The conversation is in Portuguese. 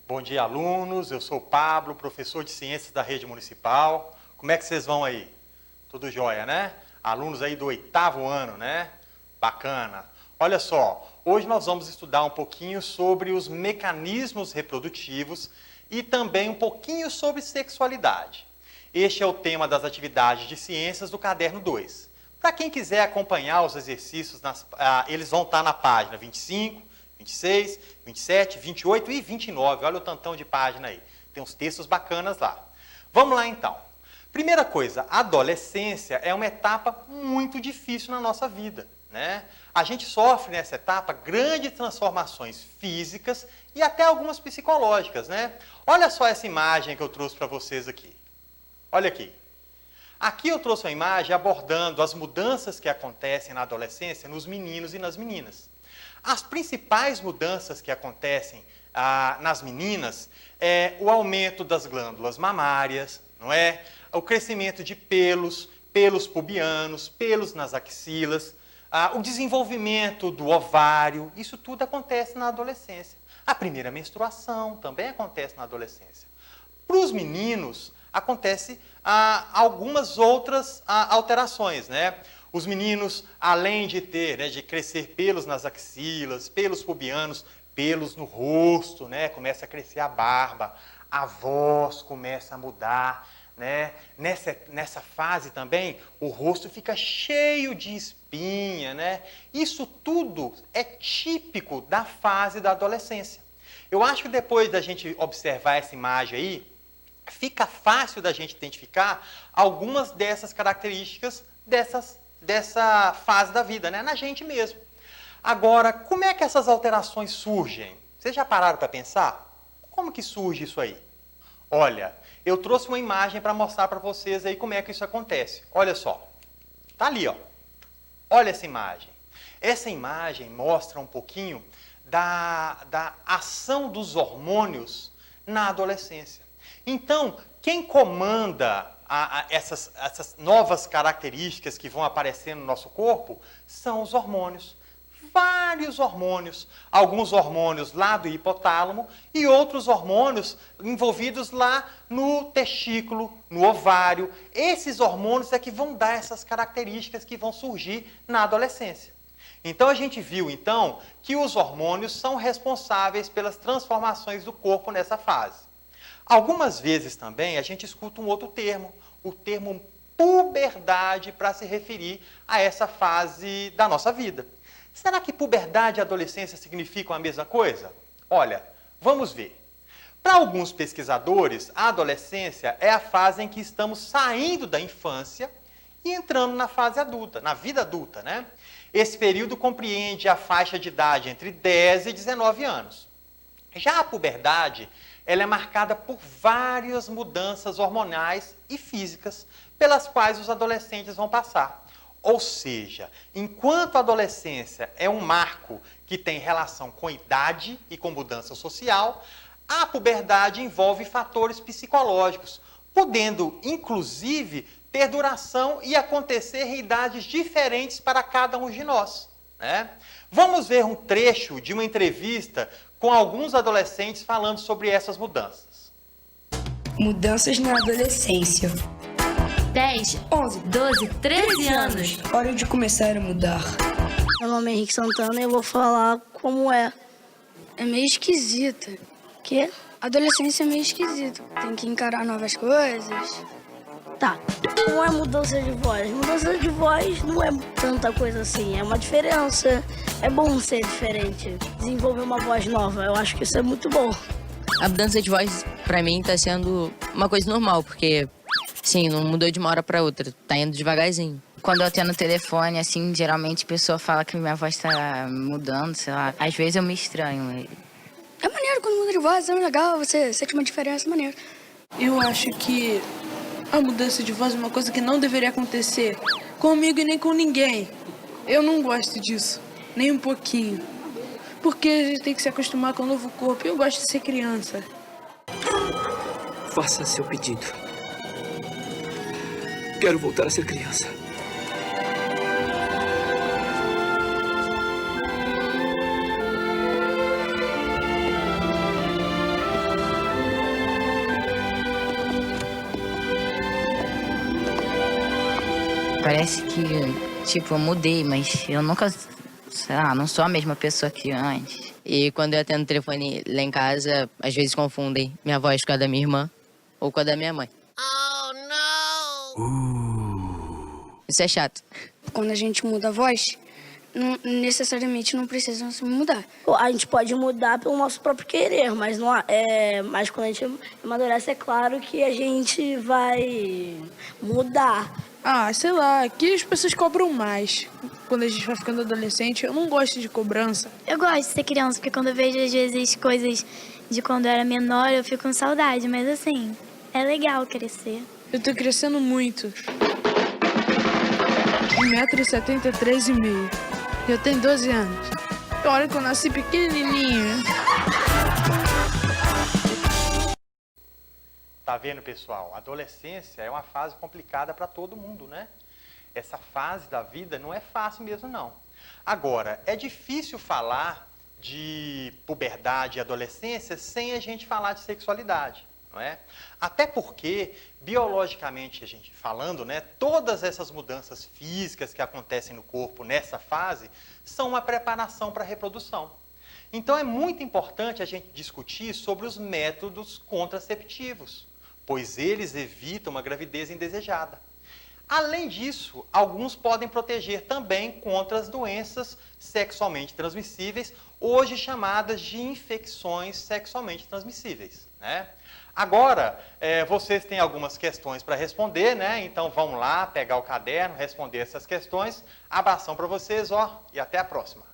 Bom dia, alunos. Eu sou o Pablo, professor de Ciências da Rede Municipal. Como é que vocês vão aí? Tudo jóia, né? Alunos aí do 8º ano, né? Bacana. Olha só, hoje nós vamos estudar um pouquinho sobre os mecanismos reprodutivos e também um pouquinho sobre sexualidade. Este é o tema das atividades de ciências do caderno 2. Para quem quiser acompanhar os exercícios, eles vão estar na página 25, 26, 27, 28 e 29. Olha o tantão de página aí. Tem uns textos bacanas lá. Vamos lá então. Primeira coisa, a adolescência é uma etapa muito difícil na nossa vida, né? A gente sofre nessa etapa grandes transformações físicas e até algumas psicológicas, né? Olha só essa imagem que eu trouxe para vocês aqui. Olha aqui. Aqui eu trouxe uma imagem abordando as mudanças que acontecem na adolescência nos meninos e nas meninas. As principais mudanças que acontecem nas meninas é o aumento das glândulas mamárias, não é? O crescimento de pelos pubianos, pelos nas axilas, o desenvolvimento do ovário, isso tudo acontece na adolescência. A primeira menstruação também acontece na adolescência. Para os meninos, acontece algumas outras alterações, né? Os meninos, além de ter, né, de crescer pelos nas axilas, pelos pubianos, pelos no rosto, né? Começa a crescer a barba, a voz começa a mudar, né? Nessa fase também, o rosto fica cheio de espinha, né? Isso tudo é típico da fase da adolescência. Eu acho que depois da gente observar essa imagem aí, fica fácil da gente identificar algumas dessas características dessa fase da vida, né? Na gente mesmo. Agora, como é que essas alterações surgem? Vocês já pararam para pensar? Como que surge isso aí? Olha, eu trouxe uma imagem para mostrar para vocês aí como é que isso acontece. Olha só. Tá ali, ó. Olha essa imagem. Essa imagem mostra um pouquinho da ação dos hormônios na adolescência. Então, quem comanda essas novas características que vão aparecer no nosso corpo são os hormônios. Vários hormônios. Alguns hormônios lá do hipotálamo e outros hormônios envolvidos lá no testículo, no ovário. Esses hormônios é que vão dar essas características que vão surgir na adolescência. Então, a gente viu, então, que os hormônios são responsáveis pelas transformações do corpo nessa fase. Algumas vezes também a gente escuta um outro termo, o termo puberdade, para se referir a essa fase da nossa vida. Será que puberdade e adolescência significam a mesma coisa? Olha, vamos ver. Para alguns pesquisadores, a adolescência é a fase em que estamos saindo da infância e entrando na fase adulta, na vida adulta, né? Esse período compreende a faixa de idade entre 10 e 19 anos. Já a puberdade, ela é marcada por várias mudanças hormonais e físicas pelas quais os adolescentes vão passar. Ou seja, enquanto a adolescência é um marco que tem relação com idade e com mudança social, a puberdade envolve fatores psicológicos, podendo, inclusive, ter duração e acontecer em idades diferentes para cada um de nós, né? Vamos ver um trecho de uma entrevista com alguns adolescentes falando sobre essas mudanças. Mudanças na adolescência. 10, 11, 12, 13 anos. Hora de começar a mudar. Meu nome é Henrique Santana e eu vou falar como é. É meio esquisito. Quê? Adolescência é meio esquisito. Tem que encarar novas coisas. Tá. Não é mudança de voz. Mudança de voz não é tanta coisa assim. É uma diferença. É bom ser diferente. Desenvolver uma voz nova. Eu acho que isso é muito bom. A mudança de voz, pra mim, tá sendo uma coisa normal, porque, sim, não mudou de uma hora pra outra. Tá indo devagarzinho. Quando eu atendo no telefone, assim, geralmente a pessoa fala que minha voz tá mudando, sei lá. Às vezes eu me estranho. É maneiro quando muda de voz. É legal. Você sente uma diferença. É maneiro. Eu acho que a mudança de voz é uma coisa que não deveria acontecer comigo e nem com ninguém. Eu não gosto disso, nem um pouquinho. Porque a gente tem que se acostumar com o novo corpo. Eu gosto de ser criança. Faça seu pedido. Quero voltar a ser criança. Parece que, tipo, eu mudei, mas eu nunca, sei lá, não sou a mesma pessoa que antes. E quando eu atendo o telefone lá em casa, às vezes confundem minha voz com a da minha irmã ou com a da minha mãe. Isso é chato. Quando a gente muda a voz, necessariamente não precisa se mudar. A gente pode mudar pelo nosso próprio querer, mas, mas quando a gente amadurece, é claro que a gente vai mudar. Ah, sei lá, aqui as pessoas cobram mais. Quando a gente vai ficando adolescente, eu não gosto de cobrança. Eu gosto de ser criança, porque quando eu vejo, às vezes, coisas de quando eu era menor, eu fico com saudade. Mas, assim, é legal crescer. Eu tô crescendo muito. 1,73 m. Eu tenho 12 anos. Olha que eu nasci pequenininho. Tá vendo, pessoal? A adolescência é uma fase complicada para todo mundo, né? Essa fase da vida não é fácil mesmo, não. Agora, é difícil falar de puberdade e adolescência sem a gente falar de sexualidade, não é? Até porque, biologicamente a gente falando, né, todas essas mudanças físicas que acontecem no corpo nessa fase são uma preparação para a reprodução. Então é muito importante a gente discutir sobre os métodos contraceptivos, pois eles evitam uma gravidez indesejada. Além disso, alguns podem proteger também contra as doenças sexualmente transmissíveis, hoje chamadas de infecções sexualmente transmissíveis, né? Agora, vocês têm algumas questões para responder, né? Então vamos lá, pegar o caderno, responder essas questões. Abração para vocês, ó, e até a próxima.